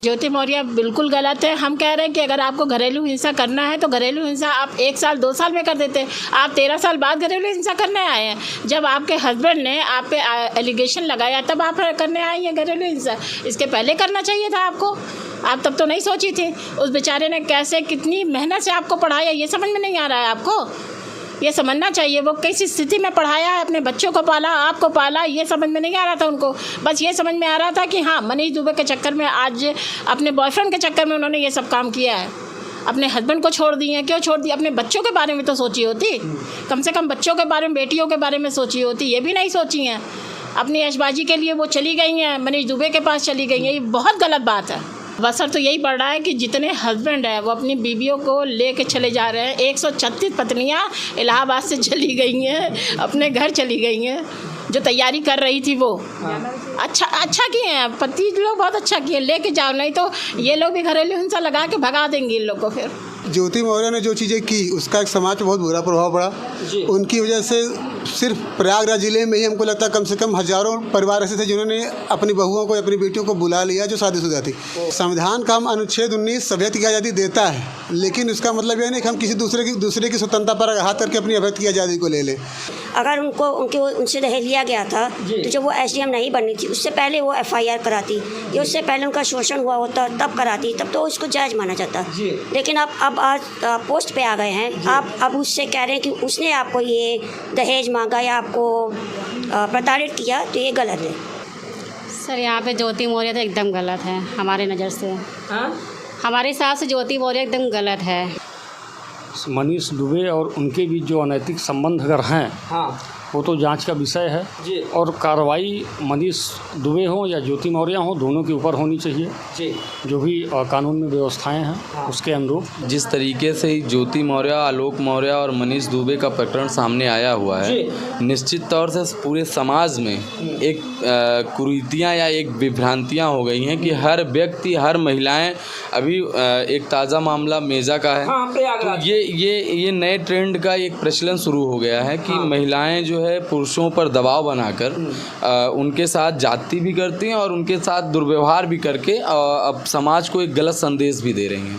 ज्योति मौर्य बिल्कुल गलत है। हम कह रहे हैं कि अगर आपको घरेलू हिंसा करना है तो घरेलू हिंसा आप 1 साल 2 साल में कर देते। आप 13 साल बाद घरेलू हिंसा करने आए हैं। जब आपके हस्बैंड ने आप पे एलिगेशन लगाया तब आप करने आई हैं घरेलू हिंसा। इसके पहले करना चाहिए था आपको। आप तब तो नहीं सोची थी। उस बेचारे ने कैसे कितनी मेहनत से आपको पढ़ाया ये समझ में नहीं आ रहा है आपको। ये समझना चाहिए वो किस स्थिति में पढ़ाया है, अपने बच्चों को पाला, आपको पाला, ये समझ में नहीं आ रहा था उनको। बस ये समझ में आ रहा था कि हाँ मनीष दुबे के चक्कर में, आज अपने बॉयफ्रेंड के चक्कर में उन्होंने ये सब काम किया है। अपने हस्बैंड को छोड़ दिए। क्यों छोड़ दिए? अपने बच्चों के बारे में तो सोची होती, कम से कम बच्चों के बारे में, बेटियों के बारे में सोची होती। ये भी नहीं सोची हैं। अपनी ऐशबाजी के लिए वो चली गई हैं, मनीष दुबे के पास चली गई हैं। ये बहुत गलत बात है। बसर तो यही पड़ रहा है कि जितने हस्बैंड हैं वो अपनी बीवियों को लेके चले जा रहे हैं। 136 पत्नियां इलाहाबाद से चली गई हैं, अपने घर चली गई हैं, जो तैयारी कर रही थी वो। अच्छा किए हैं, पति लोग बहुत अच्छा किए, लेके जाओ, नहीं तो ये लोग भी घरेलू हिंसा लगा के भगा देंगे इन लोग को। फिर ज्योति मौर्य ने जो चीज़ें की उसका एक समाज पर बहुत बुरा प्रभाव पड़ा। उनकी वजह से सिर्फ प्रयागराज जिले में ही हमको लगता है कम से कम हजारों परिवार ऐसे थे जिन्होंने अपनी बहुओं को, अपनी बेटियों को बुला लिया जो शादीशुदा थी। संविधान का हम अनुच्छेद 19 सभ्यता की आज़ादी देता है, लेकिन उसका मतलब यह नहीं कि हम किसी दूसरे की स्वतंत्रता पर हाथ करके अपनी अभ्यर्थ की आज़ादी को ले लें। अगर उनसे दहेज लिया गया था तो जब वो SDM नहीं बननी थी उससे पहले वो FIR कराती, या उससे पहले उनका शोषण हुआ होता तब कराती, तब तो उसको जायज़ माना जाता। लेकिन अब आज पोस्ट पे आ गए हैं, आप अब उससे कह रहे हैं कि उसने आपको ये दहेज मांगा या आपको प्रताड़ित किया, तो ये गलत है। सर यहाँ पे ज्योति मौर्य तो एकदम गलत है हमारे नज़र से। हमारे हिसाब से ज्योति मौर्य एकदम गलत है। मनीष दुबे और उनके बीच जो अनैतिक संबंध अगर हैं, वो तो जांच का विषय है और कार्रवाई मनीष दुबे हों या ज्योति मौर्य हों, दोनों के ऊपर होनी चाहिए। जो भी कानून में व्यवस्थाएं हैं उसके अनुरूप। जिस तरीके से ज्योति मौर्य, आलोक मौर्य और मनीष दुबे का प्रकरण सामने आया हुआ है, निश्चित तौर से पूरे समाज में एक कुरीतियाँ या एक विभ्रांतियाँ हो गई हैं कि हर व्यक्ति, हर महिलाएं, अभी एक ताज़ा मामला मेजा का है। तो ये नए ट्रेंड का एक प्रचलन शुरू हो गया है कि महिलाएं जो है पुरुषों पर दबाव बनाकर उनके साथ जाति भी करती हैं और उनके साथ दुर्व्यवहार भी करके अब समाज को एक गलत संदेश भी दे रही हैं।